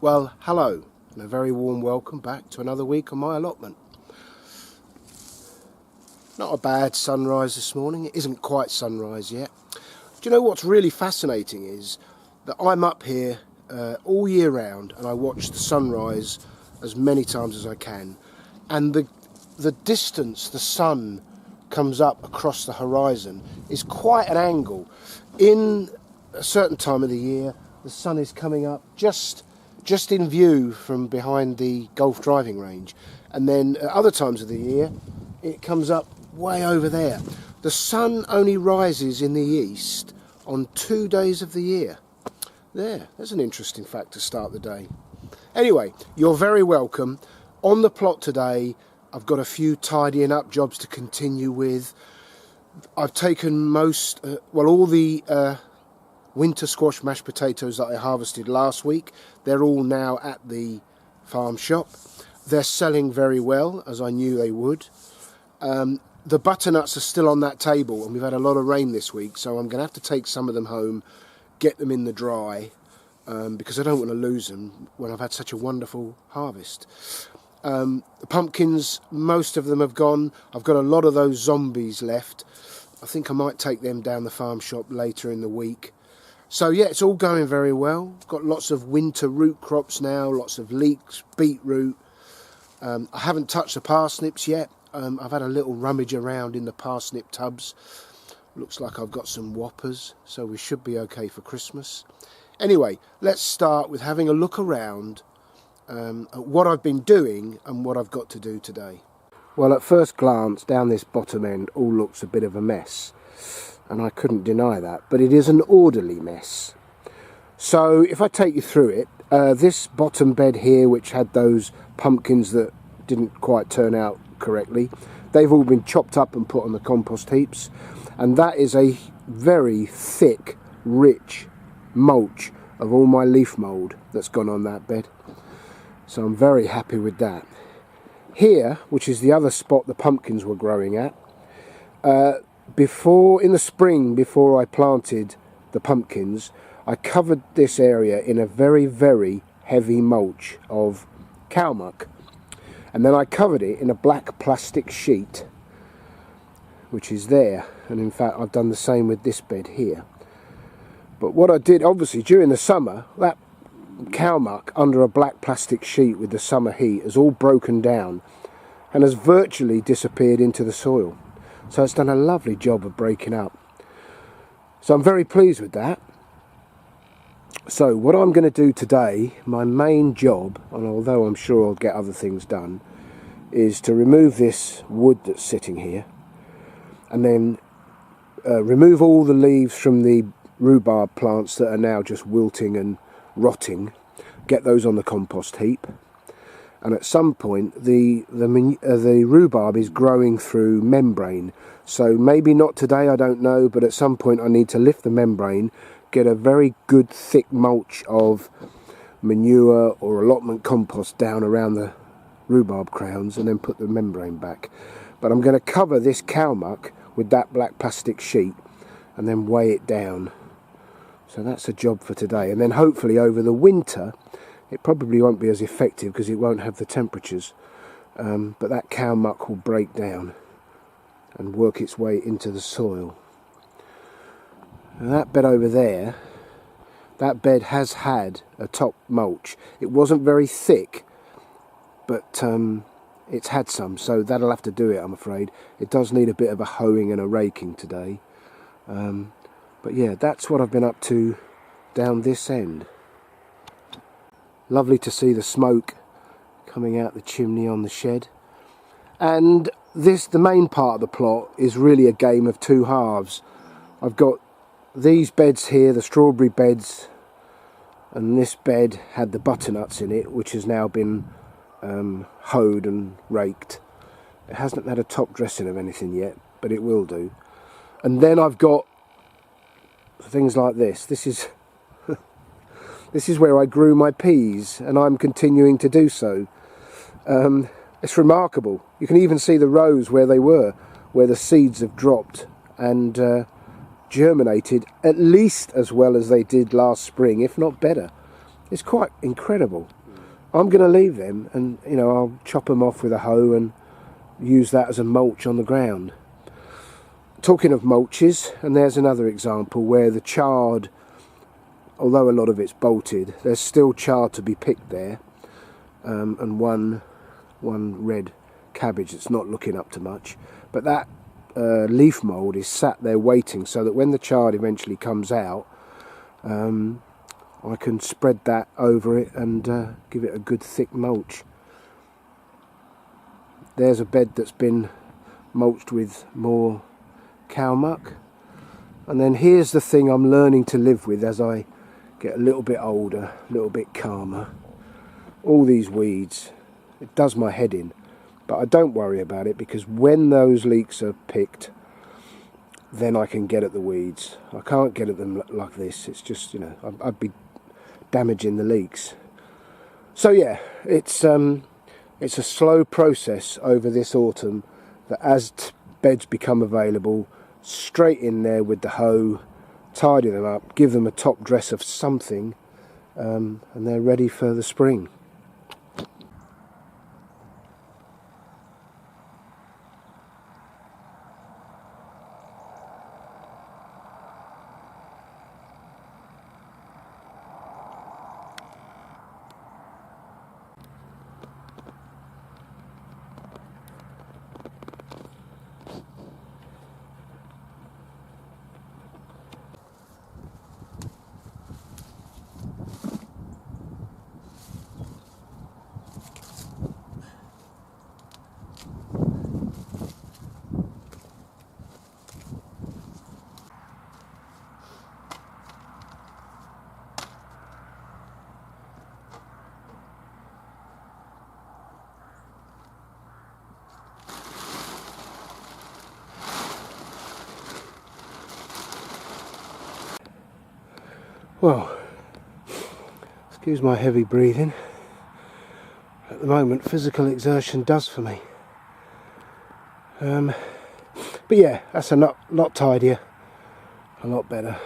Well, hello, and a very warm welcome back to another week on my allotment. Not a bad sunrise this morning. It isn't quite sunrise yet. Do you know what's really fascinating is that I'm up here all year round and I watch the sunrise as many times as I can, and the distance the sun comes up across the horizon is quite an angle. In a certain time of the year, the sun is coming up just in view from behind the golf driving range, and then at other times of the year it comes up way over there. The sun only rises in the east on 2 days of the year. There's an interesting fact to start the day. Anyway, you're very welcome. On the plot today, I've got a few tidying up jobs to continue with. I've taken all the winter squash mashed potatoes that I harvested last week. They're all now at the farm shop. They're selling very well, as I knew they would. The butternuts are still on that table, and we've had a lot of rain this week, so I'm going to have to take some of them home, get them in the dry, because I don't want to lose them when I've had such a wonderful harvest. The pumpkins, most of them have gone. I've got a lot of those zombies left. I think I might take them down the farm shop later in the week. So yeah, it's all going very well. Got lots of winter root crops now, lots of leeks, beetroot. I haven't touched the parsnips yet. I've had a little rummage around in the parsnip tubs. Looks like I've got some whoppers, so we should be okay for Christmas. Anyway, let's start with having a look around at what I've been doing and what I've got to do today. Well, at first glance, down this bottom end all looks a bit of a mess. And I couldn't deny that, but it is an orderly mess. So if I take you through it, this bottom bed here, which had those pumpkins that didn't quite turn out correctly, they've all been chopped up and put on the compost heaps, and that is a very thick, rich mulch of all my leaf mould that's gone on that bed. So I'm very happy with that. Here, which is the other spot the pumpkins were growing at, in the spring, before I planted the pumpkins, I covered this area in a very, very heavy mulch of cow muck. And then I covered it in a black plastic sheet, which is there. And in fact, I've done the same with this bed here. But what I did, obviously, during the summer, that cow muck under a black plastic sheet with the summer heat has all broken down and has virtually disappeared into the soil. So it's done a lovely job of breaking up. So I'm very pleased with that. So what I'm going to do today, my main job, and although I'm sure I'll get other things done, is to remove this wood that's sitting here, and then remove all the leaves from the rhubarb plants that are now just wilting and rotting, get those on the compost heap. And at some point the rhubarb is growing through membrane, so maybe not today, I don't know, but at some point I need to lift the membrane, get a very good thick mulch of manure or allotment compost down around the rhubarb crowns, and then put the membrane back. But I'm going to cover this cow muck with that black plastic sheet and then weigh it down. So that's a job for today, and then hopefully over the winter it probably won't be as effective because it won't have the temperatures, but that cow muck will break down and work its way into the soil. And that bed over there, that bed has had a top mulch. It wasn't very thick, but it's had some, so that'll have to do it, I'm afraid. It does need a bit of a hoeing and a raking today. But yeah, that's what I've been up to down this end. Lovely to see the smoke coming out the chimney on the shed. And the main part of the plot is really a game of two halves. I've got these beds here, the strawberry beds, and this bed had the butternuts in it, which has now been hoed and raked. It hasn't had a top dressing of anything yet, but it will do. And then I've got things like this. This is where I grew my peas, and I'm continuing to do so. It's remarkable. You can even see the rows where they were, where the seeds have dropped and germinated at least as well as they did last spring, if not better. It's quite incredible. I'm going to leave them, and you know, I'll chop them off with a hoe and use that as a mulch on the ground. Talking of mulches, and there's another example where the chard, although a lot of it's bolted, there's still chard to be picked there, and one red cabbage that's not looking up to much, but that leaf mould is sat there waiting so that when the chard eventually comes out, I can spread that over it and give it a good thick mulch. There's a bed that's been mulched with more cow muck. And then here's the thing I'm learning to live with as I get a little bit older, a little bit calmer. All these weeds, it does my head in, but I don't worry about it, because when those leeks are picked, then I can get at the weeds. I can't get at them like this. It's just, you know, I'd be damaging the leeks. So yeah, it's a slow process over this autumn, that as beds become available, straight in there with the hoe, tidy them up, give them a top dress of something, and they're ready for the spring. Well, excuse my heavy breathing. At the moment, physical exertion does for me. But yeah, that's a lot tidier, a lot better.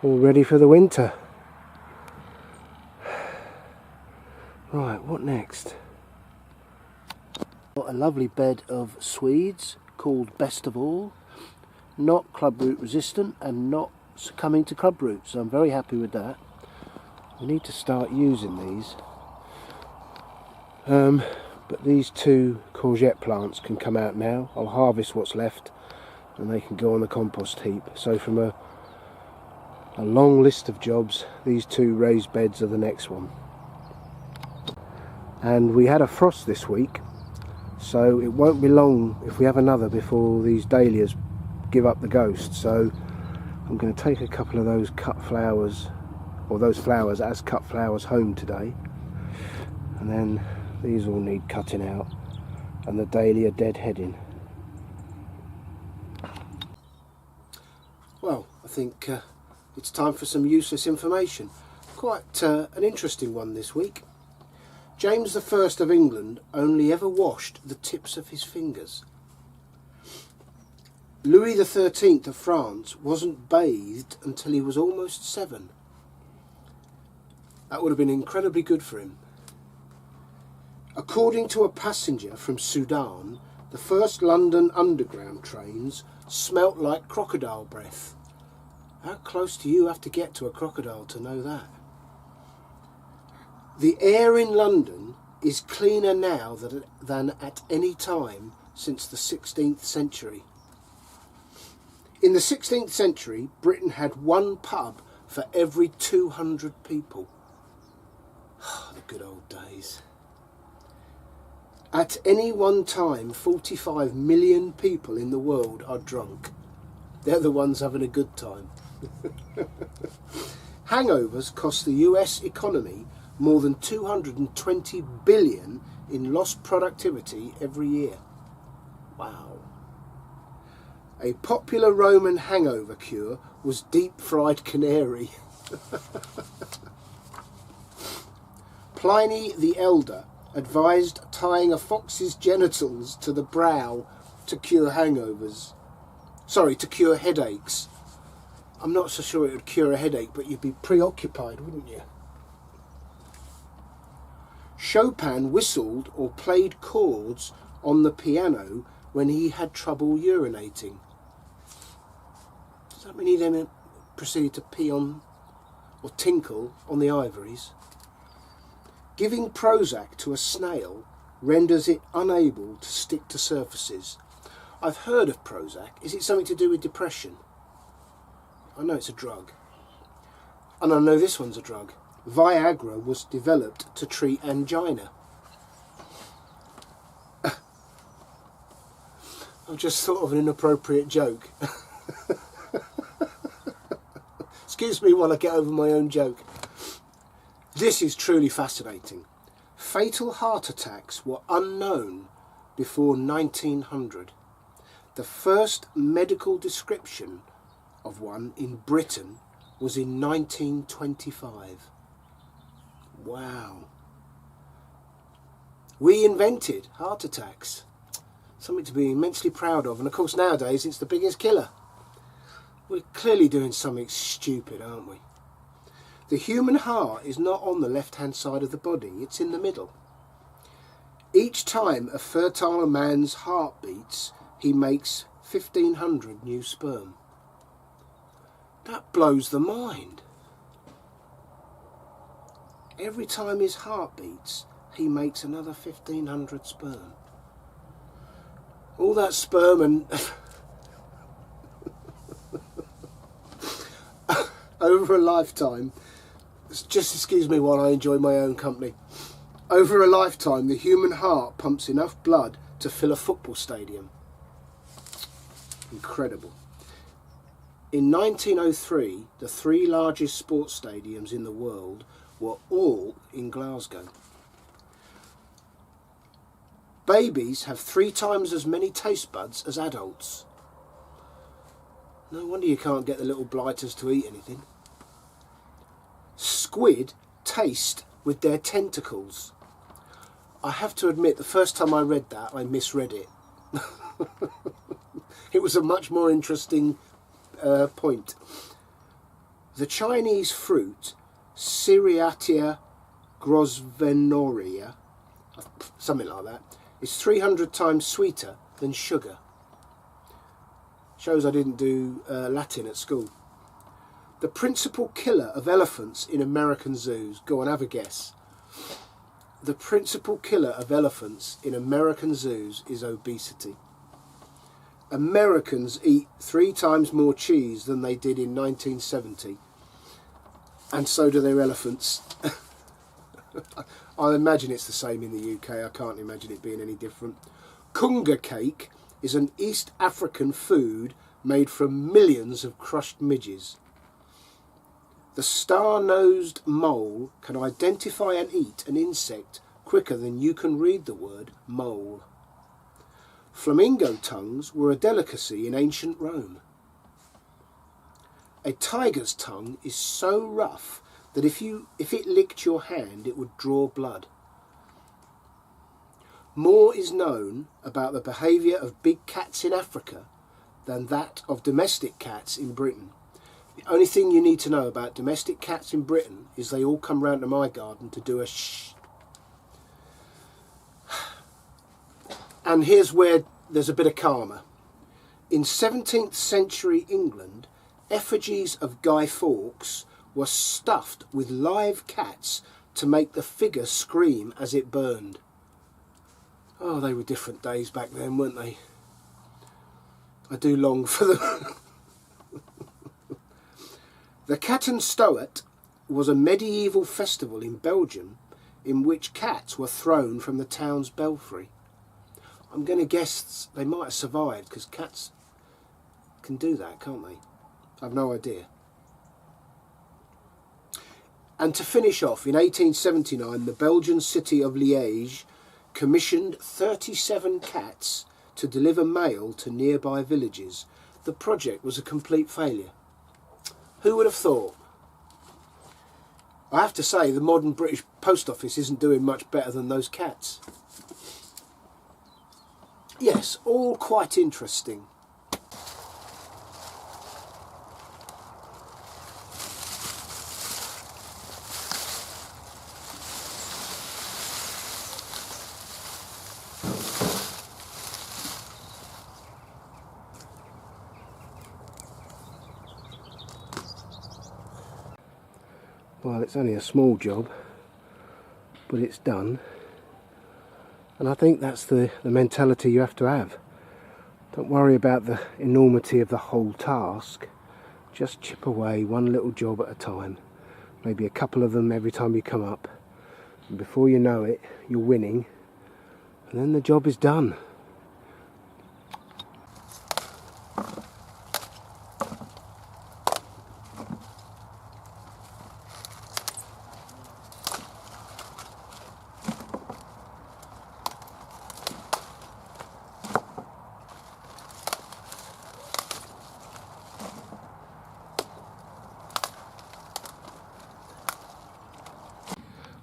All ready for the winter. Right, what next? Got a lovely bed of Swedes called Best of All. Not clubroot resistant and not succumbing to clubroot, so I'm very happy with that. We need to start using these. But these two courgette plants can come out now. I'll harvest what's left and they can go on the compost heap. So from a long list of jobs, these two raised beds are the next one. And we had a frost this week, so it won't be long if we have another before these dahlias give up the ghost. So I'm going to take a couple of those cut flowers, or those flowers as cut flowers, home today. And then these all need cutting out, and the dahlia deadheading. Well, I think it's time for some useless information. Quite an interesting one this week. James I of England only ever washed the tips of his fingers. Louis XIII of France wasn't bathed until he was almost 7. That would have been incredibly good for him. According to a passenger from Sudan, the first London Underground trains smelt like crocodile breath. How close do you have to get to a crocodile to know that? The air in London is cleaner now than at any time since the 16th century. In the 16th century, Britain had one pub for every 200 people. The good old days. At any one time, 45 million people in the world are drunk. They're the ones having a good time. Hangovers cost the US economy more than 220 billion in lost productivity every year. Wow. A popular Roman hangover cure was deep-fried canary. Pliny the Elder advised tying a fox's genitals to the brow to cure hangovers. Sorry, to cure headaches. I'm not so sure it would cure a headache, but you'd be preoccupied, wouldn't you? Chopin whistled or played chords on the piano when he had trouble urinating. Does that mean he then proceeded to pee on or tinkle on the ivories? Giving Prozac to a snail renders it unable to stick to surfaces. I've heard of Prozac. Is it something to do with depression? I know it's a drug. And I know this one's a drug. Viagra was developed to treat angina. I've just thought of an inappropriate joke. Excuse me while I get over my own joke. This is truly fascinating. Fatal heart attacks were unknown before 1900. The first medical description of one in Britain was in 1925. Wow. We invented heart attacks. Something to be immensely proud of. And of course nowadays it's the biggest killer. We're clearly doing something stupid, aren't we? The human heart is not on the left-hand side of the body, it's in the middle. Each time a fertile man's heart beats, he makes 1,500 new sperm. That blows the mind. Every time his heart beats, he makes another 1,500 sperm. All that sperm and over a lifetime, just excuse me while I enjoy my own company. Over a lifetime, the human heart pumps enough blood to fill a football stadium. Incredible. In 1903, the 3 largest sports stadiums in the world were all in Glasgow. Babies have 3 times as many taste buds as adults. No wonder you can't get the little blighters to eat anything. Squid taste with their tentacles. I have to admit, the first time I read that, I misread it. It was a much more interesting point. The Chinese fruit, Ceriatia grosvenoria, something like that, is 300 times sweeter than sugar. Shows I didn't do Latin at school. The principal killer of elephants in American zoos. Go on, have a guess. The principal killer of elephants in American zoos is obesity. Americans eat 3 times more cheese than they did in 1970. And so do their elephants. I imagine it's the same in the UK. I can't imagine it being any different. Kunga cake is an East African food made from millions of crushed midges. The star-nosed mole can identify and eat an insect quicker than you can read the word mole. Flamingo tongues were a delicacy in ancient Rome. A tiger's tongue is so rough that if it licked your hand, it would draw blood. More is known about the behaviour of big cats in Africa than that of domestic cats in Britain. The only thing you need to know about domestic cats in Britain is they all come round to my garden to do a shh. And here's where there's a bit of karma. In 17th century England, effigies of Guy Fawkes were stuffed with live cats to make the figure scream as it burned. Oh, they were different days back then, weren't they? I do long for them. The Cat and Stoat was a medieval festival in Belgium in which cats were thrown from the town's belfry. I'm going to guess they might have survived because cats can do that, can't they? I've no idea. And to finish off, in 1879, the Belgian city of Liège commissioned 37 cats to deliver mail to nearby villages. The project was a complete failure. Who would have thought? I have to say, the modern British post office isn't doing much better than those cats. Yes, all quite interesting. Well, it's only a small job, but it's done. And I think that's the mentality you have to have. Don't worry about the enormity of the whole task. Just chip away one little job at a time. Maybe a couple of them every time you come up. And before you know it, you're winning. And then the job is done.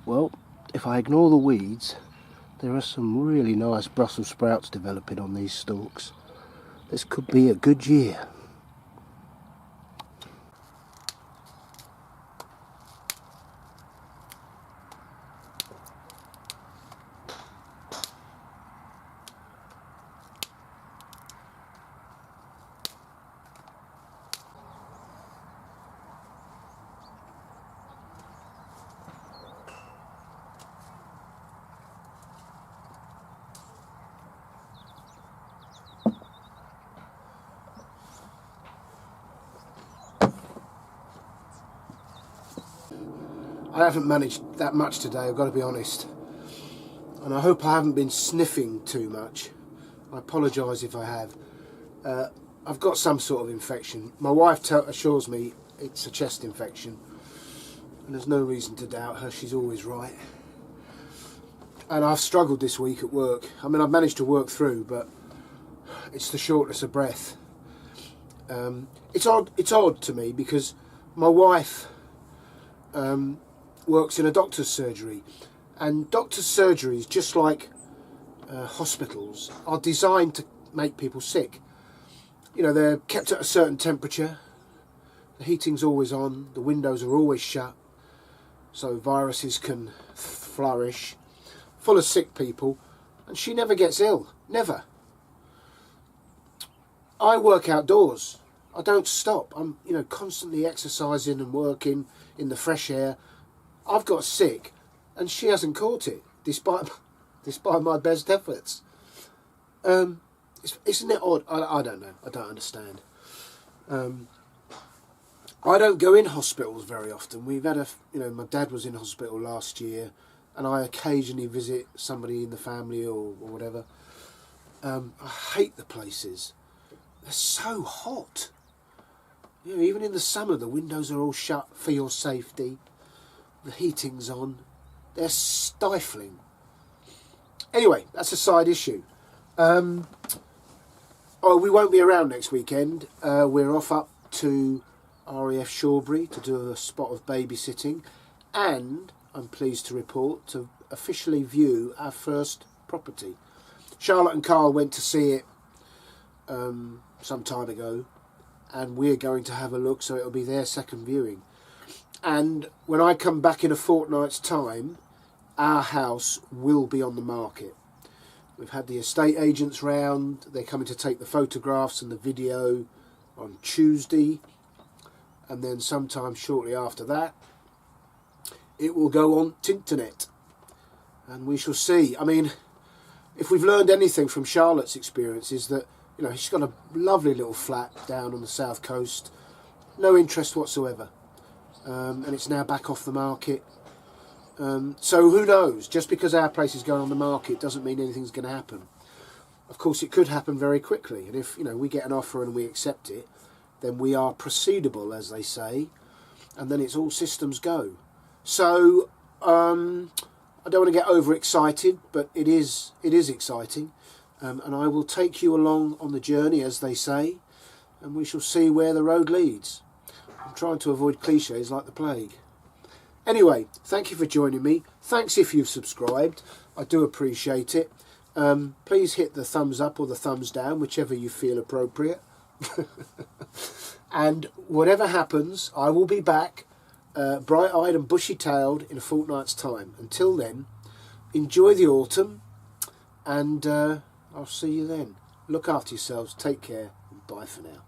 Well, if I ignore the weeds, there are some really nice Brussels sprouts developing on these stalks. This could be a good year. I haven't managed that much today, I've got to be honest. And I hope I haven't been sniffing too much. I apologise if I have. I've got some sort of infection. My wife assures me it's a chest infection. And there's no reason to doubt her, she's always right. And I've struggled this week at work. I mean, I've managed to work through, but it's the shortness of breath. It's odd to me because my wife works in a doctor's surgery, and doctor's surgeries, just like hospitals, are designed to make people sick. You know, they're kept at a certain temperature, the heating's always on, the windows are always shut, so viruses can flourish, full of sick people, and she never gets ill, never. I work outdoors, I don't stop, I'm constantly exercising and working in the fresh air. I've got sick and she hasn't caught it, despite my best efforts. Isn't it odd? I don't know, I don't understand. I don't go in hospitals very often. We've had my dad was in hospital last year, and I occasionally visit somebody in the family or whatever. I hate the places. They're so hot. Even in the summer, the windows are all shut for your safety. The heating's on. They're stifling. Anyway, that's a side issue. We won't be around next weekend. We're off up to RAF Shawbury to do a spot of babysitting, and I'm pleased to report to officially view our first property. Charlotte and Carl went to see it some time ago, and we're going to have a look, so it'll be their second viewing. And when I come back in a fortnight's time, our house will be on the market. We've had the estate agents round, they're coming to take the photographs and the video on Tuesday, and then sometime shortly after that, it will go on Tinternet, and we shall see. I mean, if we've learned anything from Charlotte's experience, is that she's got a lovely little flat down on the south coast, no interest whatsoever, and it's now back off the market. So who knows? Just because our place is going on the market doesn't mean anything's going to happen. Of course, it could happen very quickly, and if we get an offer and we accept it, then we are proceedable, as they say, and then it's all systems go. So I don't want to get overexcited, but it is exciting. And I will take you along on the journey, as they say, and we shall see where the road leads. I'm trying to avoid cliches like the plague. Anyway, thank you for joining me. Thanks if you've subscribed. I do appreciate it. Please hit the thumbs up or the thumbs down, whichever you feel appropriate. And whatever happens, I will be back bright-eyed and bushy-tailed in a fortnight's time. Until then, enjoy the autumn, and I'll see you then. Look after yourselves, take care, and bye for now.